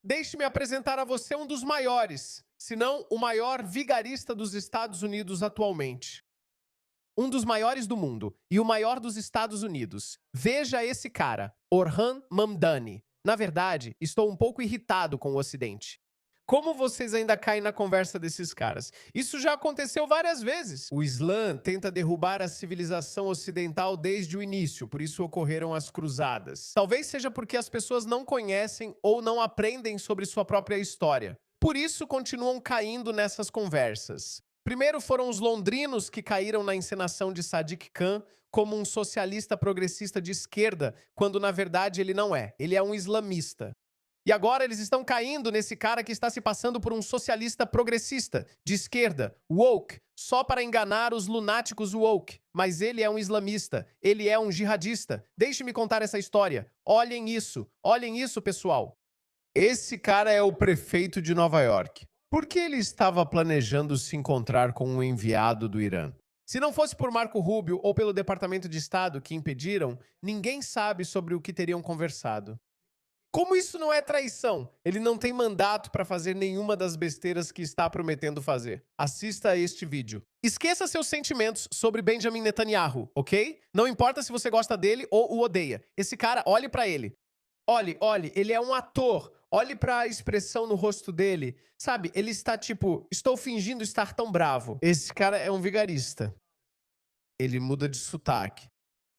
Deixe-me apresentar a você um dos maiores, se não o maior vigarista dos Estados Unidos atualmente. Um dos maiores do mundo e o maior dos Estados Unidos. Veja esse cara, Orhan Mamdani. Na verdade, estou um pouco irritado com o Ocidente. Como vocês ainda caem na conversa desses caras? Isso já aconteceu várias vezes. O Islã tenta derrubar a civilização ocidental desde o início, por isso ocorreram as cruzadas. Talvez seja porque as pessoas não conhecem ou não aprendem sobre sua própria história. Por isso continuam caindo nessas conversas. Primeiro foram os londrinos que caíram na encenação de Sadiq Khan como um socialista progressista de esquerda, quando na verdade ele não é. Ele é um islamista. E agora eles estão caindo nesse cara que está se passando por um socialista progressista, de esquerda, woke, só para enganar os lunáticos woke. Mas ele é um islamista, ele é um jihadista. Deixe-me contar essa história. Olhem isso, pessoal. Esse cara é o prefeito de Nova York. Por que ele estava planejando se encontrar com um enviado do Irã? Se não fosse por Marco Rubio ou pelo Departamento de Estado que impediram, ninguém sabe sobre o que teriam conversado. Como isso não é traição? Ele não tem mandato para fazer nenhuma das besteiras que está prometendo fazer. Assista a este vídeo. Esqueça seus sentimentos sobre Benjamin Netanyahu, ok? Não importa se você gosta dele ou o odeia. Esse cara, olhe para ele. Olhe, ele é um ator. Olhe para a expressão no rosto dele. Sabe, ele está tipo, estou fingindo estar tão bravo. Esse cara é um vigarista. Ele muda de sotaque.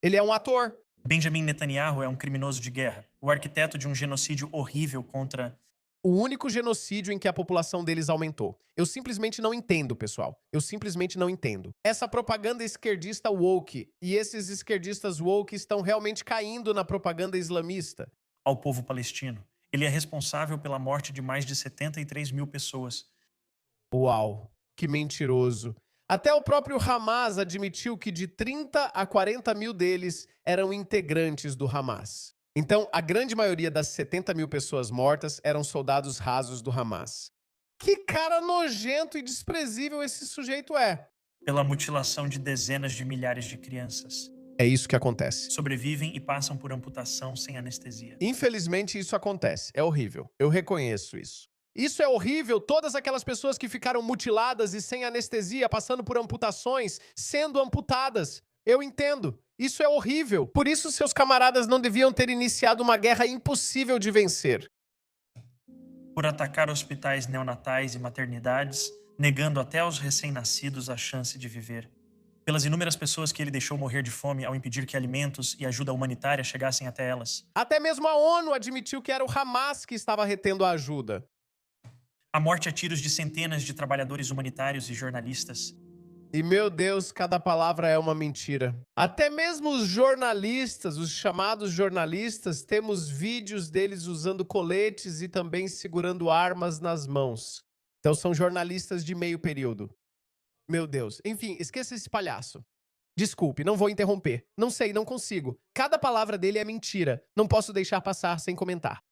Ele é um ator. Benjamin Netanyahu é um criminoso de guerra, o arquiteto de um genocídio horrível contra... O único genocídio em que a população deles aumentou. Eu simplesmente não entendo, pessoal. Eu simplesmente não entendo. Essa propaganda esquerdista woke e esses esquerdistas woke estão realmente caindo na propaganda islamista. ao povo palestino. Ele é responsável pela morte de mais de 73 mil pessoas. Uau, que mentiroso. Até o próprio Hamas admitiu que de 30 a 40 mil deles eram integrantes do Hamas. Então, a grande maioria das 70 mil pessoas mortas eram soldados rasos do Hamas. Que cara nojento e desprezível esse sujeito é. Pela mutilação de dezenas de milhares de crianças. É isso que acontece. Sobrevivem e passam por amputação sem anestesia. Infelizmente, isso acontece. É horrível. Eu reconheço isso. Isso é horrível, todas aquelas pessoas que ficaram mutiladas e sem anestesia, passando por amputações, sendo amputadas. Eu entendo. Isso é horrível. Por isso, seus camaradas não deviam ter iniciado uma guerra impossível de vencer. Por atacar hospitais neonatais e maternidades, negando até aos recém-nascidos a chance de viver. Pelas inúmeras pessoas que ele deixou morrer de fome ao impedir que alimentos e ajuda humanitária chegassem até elas. Até mesmo a ONU admitiu que era o Hamas que estava retendo a ajuda. A morte a tiros de centenas de trabalhadores humanitários e jornalistas. E, meu Deus, cada palavra é uma mentira. Até mesmo os jornalistas, os chamados jornalistas, temos vídeos deles usando coletes e também segurando armas nas mãos. Então são jornalistas de meio período. Meu Deus. Enfim, esqueça esse palhaço. Desculpe, não vou interromper. Não sei, não consigo. Cada palavra dele é mentira. Não posso deixar passar sem comentar.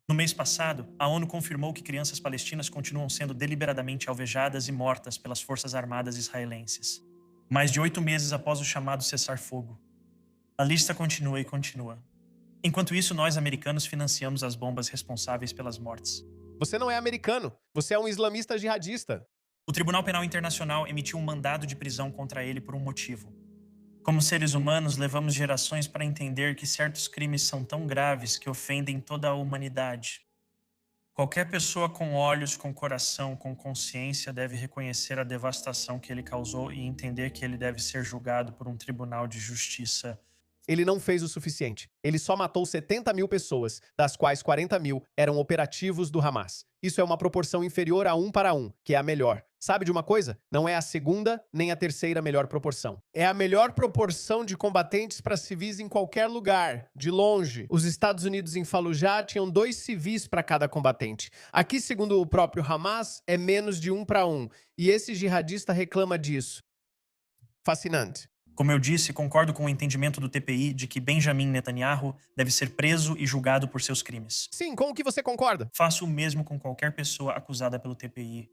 No mês passado, a ONU confirmou que crianças palestinas continuam sendo deliberadamente alvejadas e mortas pelas forças armadas israelenses. Mais de 8 meses após o chamado cessar-fogo. A lista continua e continua. Enquanto isso, nós, americanos, financiamos as bombas responsáveis pelas mortes. Você não é americano. Você é um islamista jihadista. O Tribunal Penal Internacional emitiu um mandado de prisão contra ele por um motivo. Como seres humanos, levamos gerações para entender que certos crimes são tão graves que ofendem toda a humanidade. Qualquer pessoa com olhos, com coração, com consciência deve reconhecer a devastação que ele causou e entender que ele deve ser julgado por um tribunal de justiça. Ele não fez o suficiente. Ele só matou 70 mil pessoas, das quais 40 mil eram operativos do Hamas. Isso é uma proporção inferior a 1 para 1, que é a melhor. Sabe de uma coisa? Não é a segunda nem a terceira melhor proporção. É a melhor proporção de combatentes para civis em qualquer lugar, de longe. Os Estados Unidos em Fallujah tinham 2 civis para cada combatente. Aqui, segundo o próprio Hamas, é menos de 1 para 1. E esse jihadista reclama disso. Fascinante. Como eu disse, concordo com o entendimento do TPI de que Benjamin Netanyahu deve ser preso e julgado por seus crimes. Sim, com o que você concorda? Faço o mesmo com qualquer pessoa acusada pelo TPI.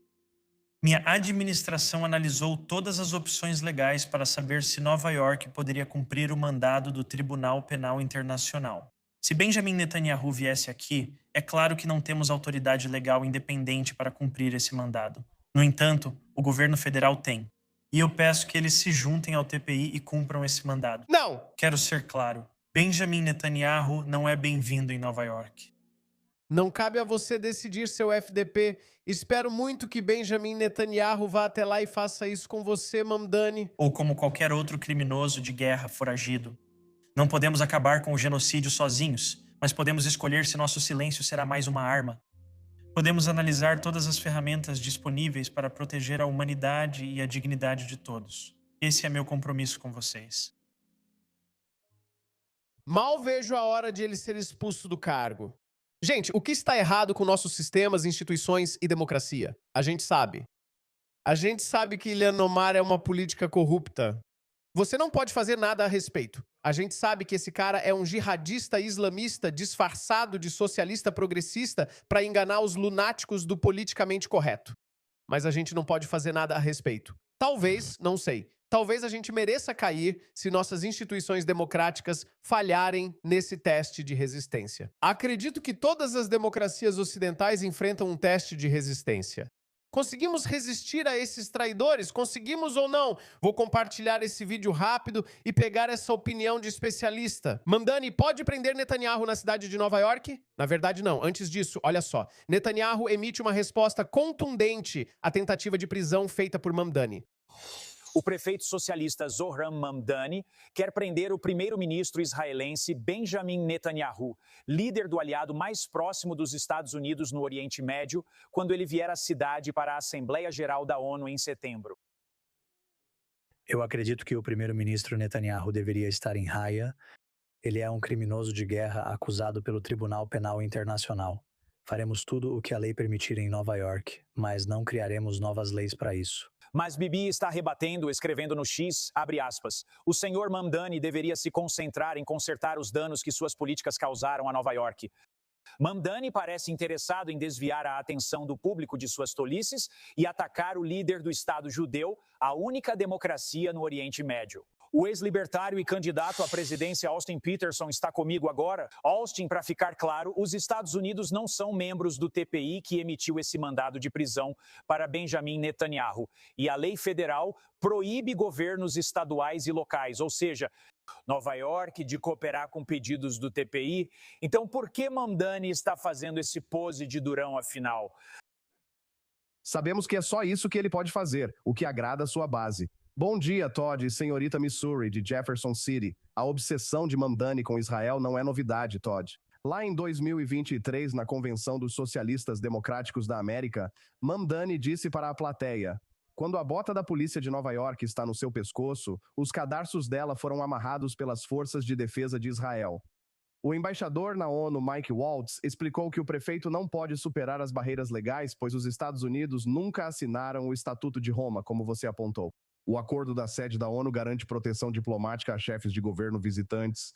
Minha administração analisou todas as opções legais para saber se Nova York poderia cumprir o mandado do Tribunal Penal Internacional. Se Benjamin Netanyahu viesse aqui, é claro que não temos autoridade legal independente para cumprir esse mandado. No entanto, o governo federal tem. E eu peço que eles se juntem ao TPI e cumpram esse mandado. Não! Quero ser claro, Benjamin Netanyahu não é bem-vindo em Nova York. Não cabe a você decidir, seu FDP. Espero muito que Benjamin Netanyahu vá até lá e faça isso com você, Mamdani. Ou como qualquer outro criminoso de guerra foragido. Não podemos acabar com o genocídio sozinhos, mas podemos escolher se nosso silêncio será mais uma arma. Podemos analisar todas as ferramentas disponíveis para proteger a humanidade e a dignidade de todos. Esse é meu compromisso com vocês. Mal vejo a hora de ele ser expulso do cargo. Gente, o que está errado com nossos sistemas, instituições e democracia? A gente sabe. A gente sabe que Ilhan Omar é uma política corrupta. Você não pode fazer nada a respeito. A gente sabe que esse cara é um jihadista islamista disfarçado de socialista progressista para enganar os lunáticos do politicamente correto. Mas a gente não pode fazer nada a respeito. Talvez, não sei, talvez a gente mereça cair se nossas instituições democráticas falharem nesse teste de resistência. Acredito que todas as democracias ocidentais enfrentam um teste de resistência. Conseguimos resistir a esses traidores? Conseguimos ou não? Vou compartilhar esse vídeo rápido e pegar essa opinião de especialista. Mamdani, pode prender Netanyahu na cidade de Nova York? Na verdade, não. Antes disso, olha só. Netanyahu emite uma resposta contundente à tentativa de prisão feita por Mamdani. O prefeito socialista Zohran Mamdani quer prender o primeiro-ministro israelense Benjamin Netanyahu, líder do aliado mais próximo dos Estados Unidos no Oriente Médio, quando ele vier à cidade para a Assembleia Geral da ONU em setembro. Eu acredito que o primeiro-ministro Netanyahu deveria estar em Haia. Ele é um criminoso de guerra acusado pelo Tribunal Penal Internacional. Faremos tudo o que a lei permitir em Nova York, mas não criaremos novas leis para isso. Mas Bibi está rebatendo, escrevendo no X, abre aspas, o senhor Mamdani deveria se concentrar em consertar os danos que suas políticas causaram a Nova York. Mamdani parece interessado em desviar a atenção do público de suas tolices e atacar o líder do Estado judeu, a única democracia no Oriente Médio. O ex-libertário e candidato à presidência Austin Peterson está comigo agora. Austin, para ficar claro, os Estados Unidos não são membros do TPI que emitiu esse mandado de prisão para Benjamin Netanyahu. E a lei federal proíbe governos estaduais e locais, ou seja, Nova York, de cooperar com pedidos do TPI. Então, por que Mamdani está fazendo esse pose de durão, afinal? Sabemos que é só isso que ele pode fazer, o que agrada a sua base. Bom dia, Todd e senhorita Missouri, de Jefferson City. A obsessão de Mamdani com Israel não é novidade, Todd. Lá em 2023, na Convenção dos Socialistas Democráticos da América, Mamdani disse para a plateia: quando a bota da polícia de Nova York está no seu pescoço, os cadarços dela foram amarrados pelas forças de defesa de Israel. O embaixador na ONU, Mike Waltz, explicou que o prefeito não pode superar as barreiras legais, pois os Estados Unidos nunca assinaram o Estatuto de Roma, como você apontou. O acordo da sede da ONU garante proteção diplomática a chefes de governo visitantes.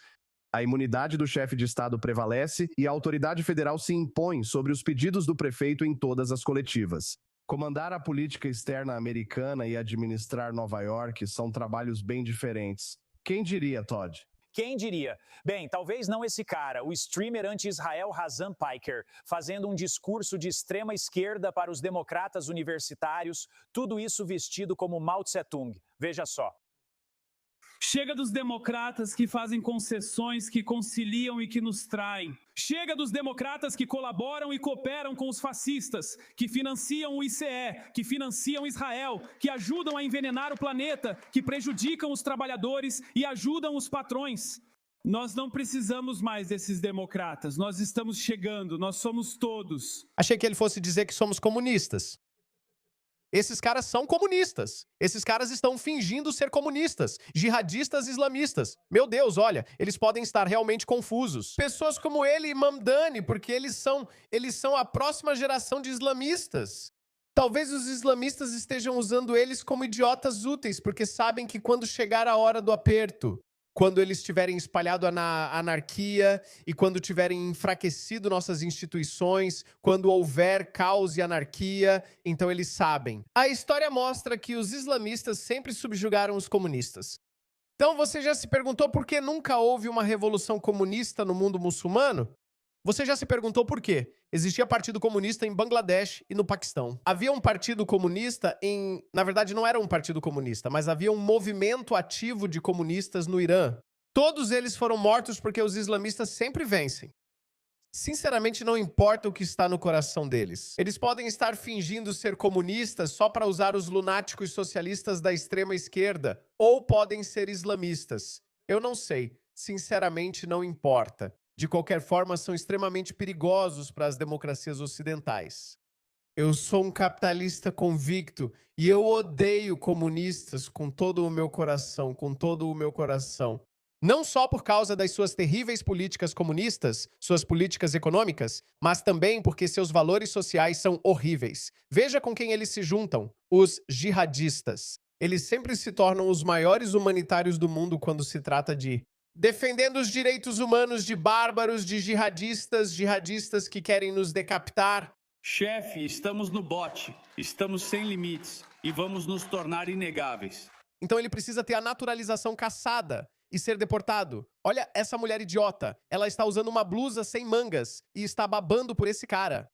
A imunidade do chefe de Estado prevalece e a autoridade federal se impõe sobre os pedidos do prefeito em todas as coletivas. Comandar a política externa americana e administrar Nova York são trabalhos bem diferentes. Quem diria, Todd? Quem diria? Bem, talvez não esse cara, o streamer anti-Israel Hazan Piker, fazendo um discurso de extrema esquerda para os democratas universitários, tudo isso vestido como Mao Tse-tung. Veja só. Chega dos democratas que fazem concessões, que conciliam e que nos traem. Chega dos democratas que colaboram e cooperam com os fascistas, que financiam o ICE, que financiam Israel, que ajudam a envenenar o planeta, que prejudicam os trabalhadores e ajudam os patrões. Nós não precisamos mais desses democratas. Nós estamos chegando, nós somos todos. Achei que ele fosse dizer que somos comunistas. Esses caras são comunistas. Esses caras estão fingindo ser comunistas, jihadistas islamistas. Meu Deus, olha, eles podem estar realmente confusos. Pessoas como ele e Mamdani, porque eles são a próxima geração de islamistas. Talvez os islamistas estejam usando eles como idiotas úteis, porque sabem que quando chegar a hora do aperto, quando eles tiverem espalhado a anarquia e quando tiverem enfraquecido nossas instituições, quando houver caos e anarquia, então eles sabem. A história mostra que os islamistas sempre subjugaram os comunistas. Então você já se perguntou por que nunca houve uma revolução comunista no mundo muçulmano? Você já se perguntou por quê? Existia partido comunista em Bangladesh e no Paquistão. Havia um partido comunista em... Na verdade, não era um partido comunista, mas havia um movimento ativo de comunistas no Irã. Todos eles foram mortos porque os islamistas sempre vencem. Sinceramente, não importa o que está no coração deles. Eles podem estar fingindo ser comunistas só para usar os lunáticos socialistas da extrema esquerda, ou podem ser islamistas. Eu não sei. Sinceramente, não importa. De qualquer forma, são extremamente perigosos para as democracias ocidentais. Eu sou um capitalista convicto e eu odeio comunistas com todo o meu coração, com todo o meu coração. Não só por causa das suas terríveis políticas comunistas, suas políticas econômicas, mas também porque seus valores sociais são horríveis. Veja com quem eles se juntam, os jihadistas. Eles sempre se tornam os maiores humanitários do mundo quando se trata de defendendo os direitos humanos de bárbaros, de jihadistas que querem nos decapitar. Chefe, estamos no bote, estamos sem limites e vamos nos tornar inegáveis. Então ele precisa ter a naturalização caçada e ser deportado. Olha essa mulher idiota. Ela está usando uma blusa sem mangas e está babando por esse cara.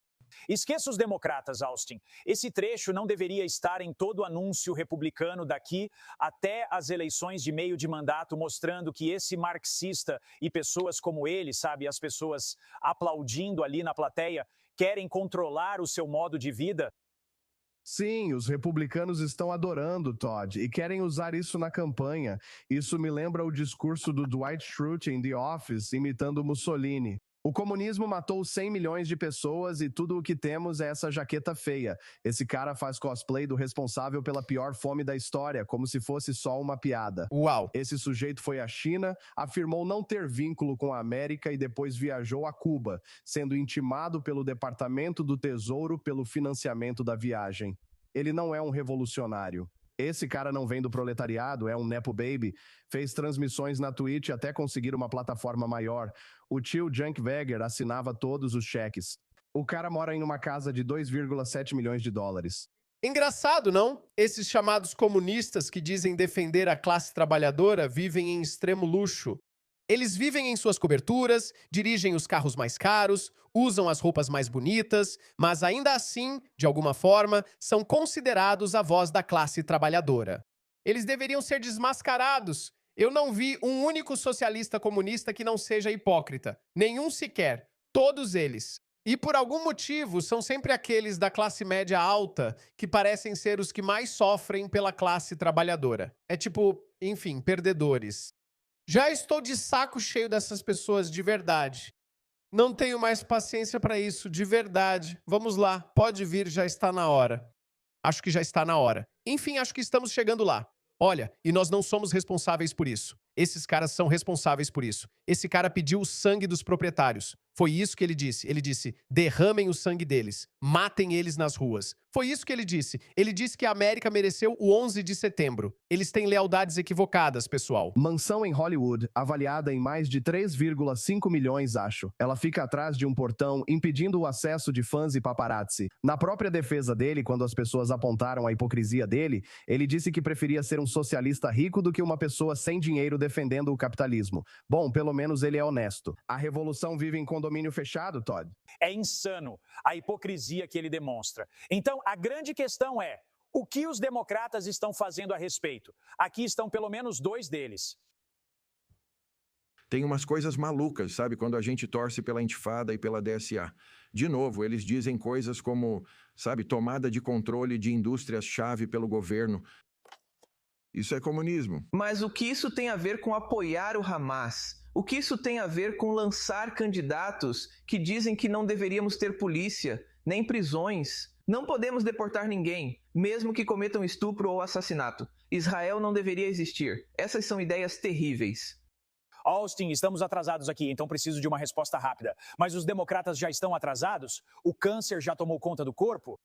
Esqueça os democratas, Austin. Esse trecho não deveria estar em todo o anúncio republicano daqui até as eleições de meio de mandato, mostrando que esse marxista e pessoas como ele, sabe, as pessoas aplaudindo ali na plateia, querem controlar o seu modo de vida. Sim, os republicanos estão adorando Todd e querem usar isso na campanha. Isso me lembra o discurso do Dwight Schrute em The Office, imitando Mussolini. O comunismo matou 100 milhões de pessoas e tudo o que temos é essa jaqueta feia. Esse cara faz cosplay do responsável pela pior fome da história, como se fosse só uma piada. Uau! Esse sujeito foi à China, afirmou não ter vínculo com a América e depois viajou a Cuba, sendo intimado pelo Departamento do Tesouro pelo financiamento da viagem. Ele não é um revolucionário. Esse cara não vem do proletariado, é um nepo baby. Fez transmissões na Twitch até conseguir uma plataforma maior. O tio Junk Vegger assinava todos os cheques. O cara mora em uma casa de 2,7 milhões de dólares. Engraçado, não? Esses chamados comunistas que dizem defender a classe trabalhadora vivem em extremo luxo. Eles vivem em suas coberturas, dirigem os carros mais caros, usam as roupas mais bonitas, mas ainda assim, de alguma forma, são considerados a voz da classe trabalhadora. Eles deveriam ser desmascarados. Eu não vi um único socialista comunista que não seja hipócrita. Nenhum sequer. Todos eles. E por algum motivo, são sempre aqueles da classe média alta que parecem ser os que mais sofrem pela classe trabalhadora. É tipo, enfim, perdedores. Já estou de saco cheio dessas pessoas, de verdade. Não tenho mais paciência para isso, de verdade. Vamos lá, pode vir, já está na hora. Acho que já está na hora. Enfim, acho que estamos chegando lá. Olha, e nós não somos responsáveis por isso. Esses caras são responsáveis por isso. Esse cara pediu o sangue dos proprietários. Foi isso que ele disse. Ele disse, derramem o sangue deles. Matem eles nas ruas. Foi isso que ele disse. Ele disse que a América mereceu o 11 de setembro. Eles têm lealdades equivocadas, pessoal. Mansão em Hollywood, avaliada em mais de 3,5 milhões, acho. Ela fica atrás de um portão, impedindo o acesso de fãs e paparazzi. Na própria defesa dele, quando as pessoas apontaram a hipocrisia dele, ele disse que preferia ser um socialista rico do que uma pessoa sem dinheiro defendendo o capitalismo. Bom, pelo menos ele é honesto. A revolução vive em condomínio fechado, Todd? É insano a hipocrisia que ele demonstra. Então, a grande questão é, o que os democratas estão fazendo a respeito? Aqui estão pelo menos dois deles. Tem umas coisas malucas, sabe? Quando a gente torce pela Intifada e pela DSA. De novo, eles dizem coisas como, sabe, tomada de controle de indústrias-chave pelo governo. Isso é comunismo. Mas o que isso tem a ver com apoiar o Hamas? O que isso tem a ver com lançar candidatos que dizem que não deveríamos ter polícia, nem prisões? Não podemos deportar ninguém, mesmo que cometam estupro ou assassinato. Israel não deveria existir. Essas são ideias terríveis. Austin, estamos atrasados aqui, então preciso de uma resposta rápida. Mas os democratas já estão atrasados? O câncer já tomou conta do corpo?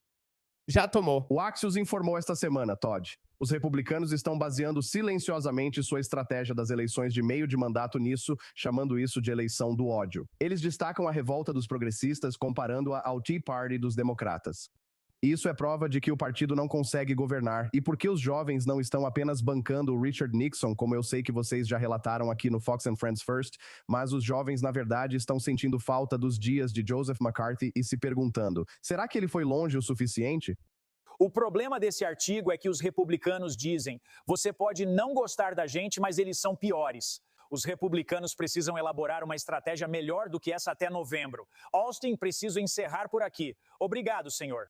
Já tomou. O Axios informou esta semana, Todd. Os republicanos estão baseando silenciosamente sua estratégia das eleições de meio de mandato nisso, chamando isso de eleição do ódio. Eles destacam a revolta dos progressistas comparando-a ao Tea Party dos democratas. Isso é prova de que o partido não consegue governar. E por que os jovens não estão apenas bancando o Richard Nixon, como eu sei que vocês já relataram aqui no Fox and Friends First, mas os jovens, na verdade, estão sentindo falta dos dias de Joseph McCarthy e se perguntando, será que ele foi longe o suficiente? O problema desse artigo é que os republicanos dizem: você pode não gostar da gente, mas eles são piores. Os republicanos precisam elaborar uma estratégia melhor do que essa até novembro. Austin, preciso encerrar por aqui. Obrigado, senhor.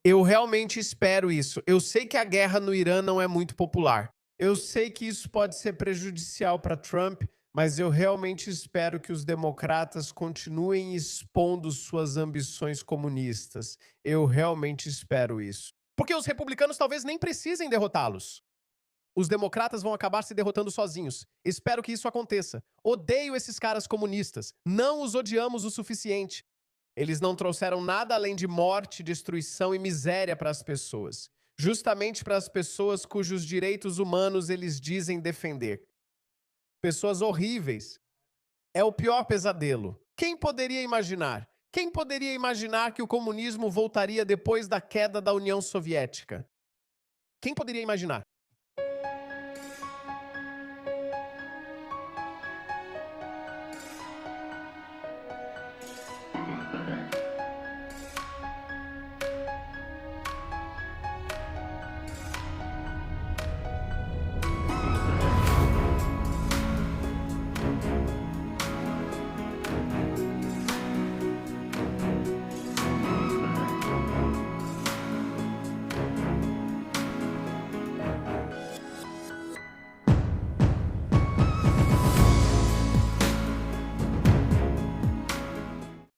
Eu realmente espero isso. Eu sei que a guerra no Irã não é muito popular. Eu sei que isso pode ser prejudicial para Trump, mas eu realmente espero que os democratas continuem expondo suas ambições comunistas. Eu realmente espero isso. Porque os republicanos talvez nem precisem derrotá-los. Os democratas vão acabar se derrotando sozinhos. Espero que isso aconteça. Odeio esses caras comunistas. Não os odiamos o suficiente. Eles não trouxeram nada além de morte, destruição e miséria para as pessoas. Justamente para as pessoas cujos direitos humanos eles dizem defender. Pessoas horríveis. É o pior pesadelo. Quem poderia imaginar? Quem poderia imaginar que o comunismo voltaria depois da queda da União Soviética? Quem poderia imaginar?